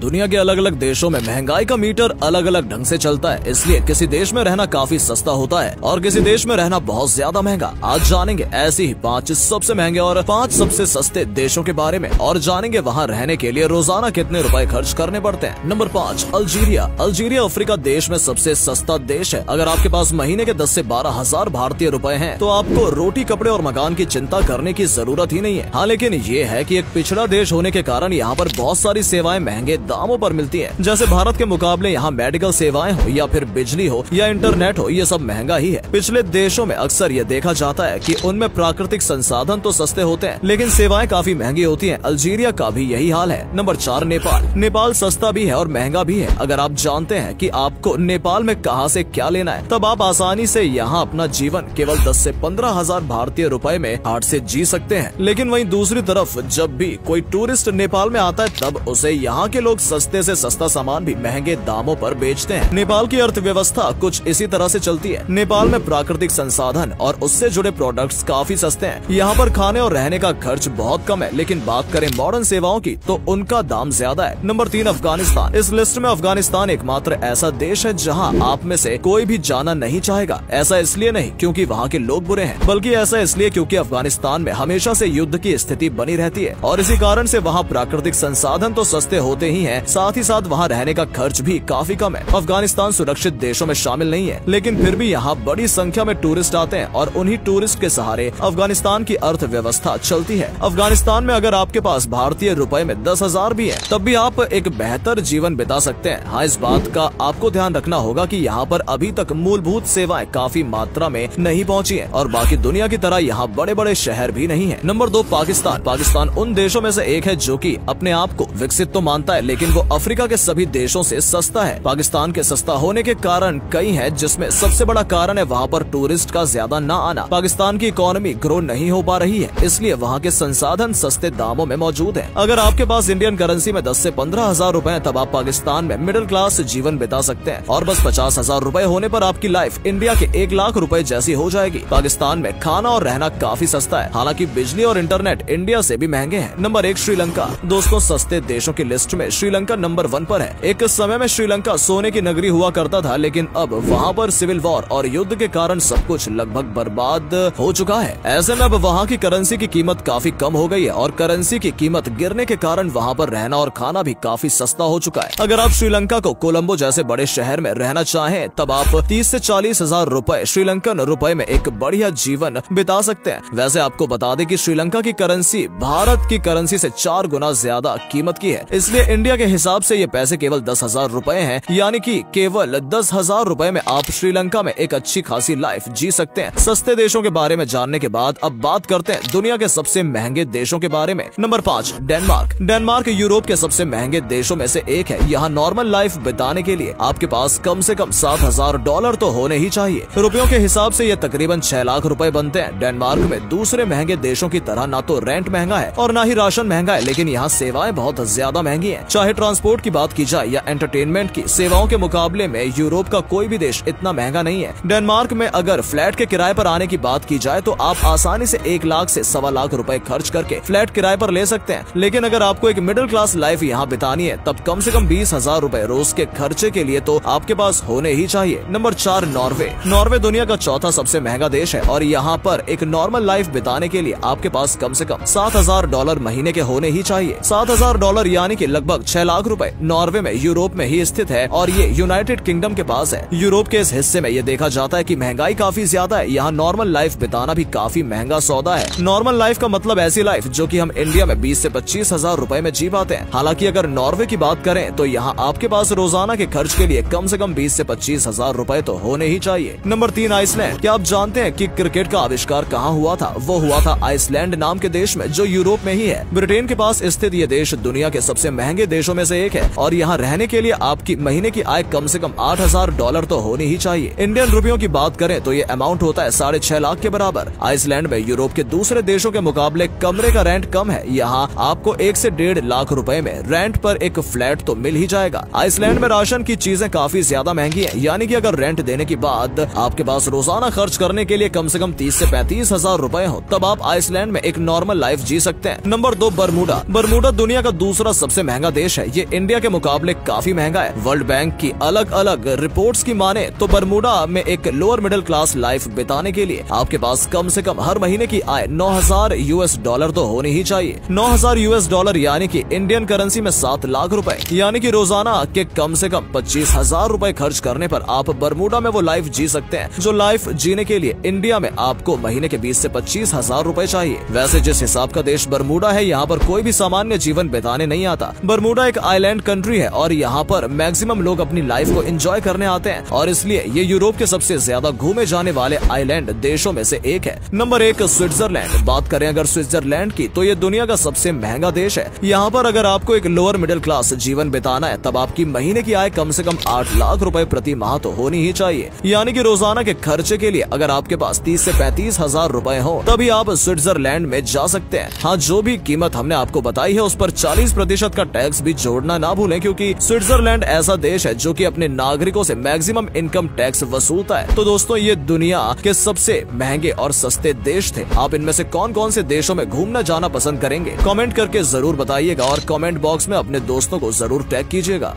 दुनिया के अलग अलग देशों में महंगाई का मीटर अलग अलग ढंग से चलता है, इसलिए किसी देश में रहना काफी सस्ता होता है और किसी देश में रहना बहुत ज्यादा महंगा। आज जानेंगे ऐसी ही 5 सबसे महंगे और 5 सबसे सस्ते देशों के बारे में और जानेंगे वहाँ रहने के लिए रोजाना कितने रुपए खर्च करने पड़ते हैं। Number 5, Algeria. अल्जीरिया अफ्रीका देश में सबसे सस्ता देश है। अगर आपके पास महीने के 10 से 12 हजार भारतीय रुपए हैं, तो आपको रोटी, कपड़े और मकान की चिंता करने की जरूरत ही नहीं है। हाँ, लेकिन ये है कि एक पिछड़ा देश होने के कारण यहाँ पर बहुत सारी सेवाएं महंगे दामों पर मिलती है। जैसे भारत के मुकाबले यहाँ मेडिकल सेवाएं हो या फिर बिजली हो या इंटरनेट हो, ये सब महंगा ही है। पिछले देशों में अक्सर ये देखा जाता है कि उनमें प्राकृतिक संसाधन तो सस्ते होते हैं, लेकिन सेवाएं काफी महंगी होती हैं। अल्जीरिया का भी यही हाल है। नंबर 4, नेपाल। नेपाल सस्ता भी है और महंगा भी है। अगर आप जानते हैं कि आपको नेपाल में कहां से क्या लेना है, तब आप आसानी से यहाँ अपना जीवन केवल 10 से 15 हजार भारतीय रुपए में हार्ट से जी सकते हैं। लेकिन वहीं दूसरी तरफ जब भी कोई टूरिस्ट नेपाल में आता है, तब उसे यहाँ के लोग सस्ते से सस्ता सामान भी महंगे दामों पर बेचते हैं। नेपाल की अर्थव्यवस्था कुछ इसी तरह से चलती है। नेपाल में प्राकृतिक संसाधन और उससे जुड़े प्रोडक्ट्स काफी सस्ते हैं। यहाँ पर खाने और रहने का खर्च बहुत कम है, लेकिन बात करें मॉडर्न सेवाओं की तो उनका दाम ज्यादा है। नंबर 3, अफगानिस्तान। इस लिस्ट में अफगानिस्तान एकमात्र ऐसा देश है जहाँ आप में से कोई भी जाना नहीं चाहेगा। ऐसा इसलिए नहीं क्योंकि वहाँ के लोग बुरे हैं, बल्कि ऐसा इसलिए क्योंकि अफगानिस्तान में हमेशा से युद्ध की स्थिति बनी रहती है और इसी कारण से वहाँ प्राकृतिक संसाधन तो सस्ते होते ही हैं, साथ ही साथ वहाँ रहने का खर्च भी काफी कम है। अफगानिस्तान सुरक्षित देशों में शामिल नहीं है, लेकिन फिर भी यहाँ बड़ी संख्या में टूरिस्ट आते हैं और उन्हीं टूरिस्ट के सहारे अफगानिस्तान की अर्थव्यवस्था चलती है। अफगानिस्तान में अगर आपके पास भारतीय रुपए में 10,000 भी है, तब भी आप एक बेहतर जीवन बिता सकते हैं। हाँ, इस बात का आपको ध्यान रखना होगा कि यहाँ पर अभी तक मूलभूत सेवाएं काफी मात्रा में नहीं पहुँची है और बाकी दुनिया की तरह यहाँ बड़े बड़े शहर भी नहीं है। नंबर 2, पाकिस्तान। पाकिस्तान उन देशों में से एक है जो कि अपने आप को विकसित तो मानता है, लेकिन वो अफ्रीका के सभी देशों से सस्ता है। पाकिस्तान के सस्ता होने के कारण कई हैं, जिसमें सबसे बड़ा कारण है वहाँ पर टूरिस्ट का ज्यादा न आना। पाकिस्तान की इकोनॉमी ग्रो नहीं हो पा रही है, इसलिए वहाँ के संसाधन सस्ते दामों में मौजूद है। अगर आपके पास इंडियन करेंसी में 10 से 15 हजार रुपए है, तब आप पाकिस्तान में मिडिल क्लास जीवन बिता सकते हैं और बस 50 हजार रुपए होने पर आपकी लाइफ इंडिया के 1 लाख रुपए जैसी हो जाएगी। पाकिस्तान में खाना और रहना काफी सस्ता है, हालांकि बिजली और इंटरनेट इंडिया से भी महंगे हैं। नंबर 1, श्रीलंका। दोस्तों, सस्ते देशों की लिस्ट में श्रीलंका नंबर 1 पर है। एक समय में श्रीलंका सोने की नगरी हुआ करता था, लेकिन अब वहाँ पर सिविल वॉर और युद्ध के कारण सब कुछ लगभग बर्बाद हो चुका है। ऐसे में अब वहाँ की करेंसी की कीमत काफी कम हो गई है और करेंसी की कीमत गिरने के कारण वहाँ पर रहना और खाना भी काफी सस्ता हो चुका है। अगर आप श्रीलंका को कोलंबो जैसे बड़े शहर में रहना चाहें, तब आप 30 से 40 हजार रुपए श्रीलंकन रुपए में एक बढ़िया जीवन बिता सकते हैं। वैसे आपको बता दें कि श्रीलंका की करेंसी भारत की करेंसी से 4 गुना ज्यादा कीमत की है, इसलिए इंडिया के हिसाब से ये पैसे केवल 10,000 रुपए हैं, यानी कि केवल 10,000 रुपए में आप श्रीलंका में एक अच्छी खासी लाइफ जी सकते हैं। सस्ते देशों के बारे में जानने के बाद अब बात करते हैं दुनिया के सबसे महंगे देशों के बारे में। Number 5, Denmark. डेनमार्क यूरोप के सबसे महंगे देशों में से एक है। यहाँ नॉर्मल लाइफ बिताने के लिए आपके पास कम से कम $7,000 तो होने ही चाहिए। रुपयों के हिसाब से ये तकरीबन 6 लाख रुपए बनते हैं। डेनमार्क में दूसरे महंगे देशों की तरह ना तो रेंट महंगा है और ना ही राशन महंगा है, लेकिन यहाँ सेवाएं बहुत ज्यादा महंगी हैं। चाहे ट्रांसपोर्ट की बात की जाए या एंटरटेनमेंट की सेवाओं के मुकाबले में यूरोप का कोई भी देश इतना महंगा नहीं है। डेनमार्क में अगर फ्लैट के किराए पर आने की बात की जाए, तो आप आसानी से 1 लाख से 1.25 लाख रुपए खर्च करके फ्लैट किराए पर ले सकते हैं। लेकिन अगर आपको एक मिडिल क्लास लाइफ यहाँ बितानी है, तब कम से कम 20,000 रुपए रोज के खर्चे के लिए तो आपके पास होने ही चाहिए। Number 4, Norway. नॉर्वे दुनिया का चौथा सबसे महंगा देश है और यहाँ पर एक नॉर्मल लाइफ बिताने के लिए आपके पास कम से कम $7,000 महीने के होने ही चाहिए। $7,000 यानी कि लगभग 6 लाख रुपए। नॉर्वे में यूरोप में ही स्थित है और ये यूनाइटेड किंगडम के पास है। यूरोप के इस हिस्से में ये देखा जाता है कि महंगाई काफी ज्यादा है। यहाँ नॉर्मल लाइफ बिताना भी काफी महंगा सौदा है। नॉर्मल लाइफ का मतलब ऐसी लाइफ जो कि हम इंडिया में 20 से 25 हजार रुपए में जी पाते हैं। हालांकि अगर नॉर्वे की बात करें, तो यहाँ आपके पास रोजाना के खर्च के लिए कम से कम 20 से 25 हजार रुपए तो होने ही चाहिए। Number 3, Iceland. क्या आप जानते हैं कि क्रिकेट का आविष्कार कहाँ हुआ था? वो हुआ था आइसलैंड नाम के देश में, जो यूरोप में ही है। ब्रिटेन के पास स्थित ये देश दुनिया के सबसे महंगे देशों में से एक है और यहाँ रहने के लिए आपकी महीने की आय कम से कम $8,000 तो होनी ही चाहिए। इंडियन रुपयों की बात करें तो ये अमाउंट होता है 6.5 लाख के बराबर। आइसलैंड में यूरोप के दूसरे देशों के मुकाबले कमरे का रेंट कम है। यहाँ आपको 1 से 1.5 लाख रुपए में रेंट पर एक फ्लैट तो मिल ही जाएगा। आइसलैंड में राशन की चीजें काफी ज्यादा महंगी है, यानी कि अगर रेंट देने के बाद आपके पास रोजाना खर्च करने के लिए कम से कम 30 से 35 हजार रुपए हो, तब आप आइसलैंड में एक नॉर्मल लाइफ जी सकते हैं। Number 2, Bermuda. बरमूडा दुनिया का दूसरा सबसे महंगा देश देश है ये इंडिया के मुकाबले काफी महंगा है। वर्ल्ड बैंक की अलग अलग रिपोर्ट्स की माने तो बरमूडा में एक लोअर मिडिल क्लास लाइफ बिताने के लिए आपके पास कम से कम हर महीने की आय $9,000 तो होनी ही चाहिए। $9,000 यानी कि इंडियन करेंसी में 7 लाख रुपए, यानी कि रोजाना के कम से कम 25,000 रुपए खर्च करने पर आप बरमूडा में वो लाइफ जी सकते हैं जो लाइफ जीने के लिए इंडिया में आपको महीने के 20 से 25,000 रुपए चाहिए। वैसे जिस हिसाब का देश बरमूडा है, यहाँ पर कोई भी सामान्य जीवन बिताने नहीं आता। बरमूडा एक आइलैंड कंट्री है और यहाँ पर मैक्सिमम लोग अपनी लाइफ को एंजॉय करने आते हैं और इसलिए ये यूरोप के सबसे ज्यादा घूमे जाने वाले आइलैंड देशों में से एक है। Number 1 Switzerland. बात करें अगर स्विट्जरलैंड की तो ये दुनिया का सबसे महंगा देश है। यहाँ पर अगर आपको एक लोअर मिडिल क्लास जीवन बिताना है तब आपकी महीने की आय कम से कम 8 लाख रुपए प्रति माह तो होनी ही चाहिए। यानी कि रोजाना के खर्चे के लिए अगर आपके पास 30 से 35,000 रुपए हो तभी आप स्विट्जरलैंड में जा सकते हैं। हाँ, जो भी कीमत हमने आपको बताई है उस पर 40% का टैक्स भी जोड़ना ना भूलें, क्योंकि स्विट्जरलैंड ऐसा देश है जो कि अपने नागरिकों से मैक्सिमम इनकम टैक्स वसूलता है। तो दोस्तों, ये दुनिया के सबसे महंगे और सस्ते देश थे। आप इनमें से कौन कौन से देशों में घूमना जाना पसंद करेंगे? कमेंट करके जरूर बताइएगा और कमेंट बॉक्स में अपने दोस्तों को जरूर टैग कीजिएगा।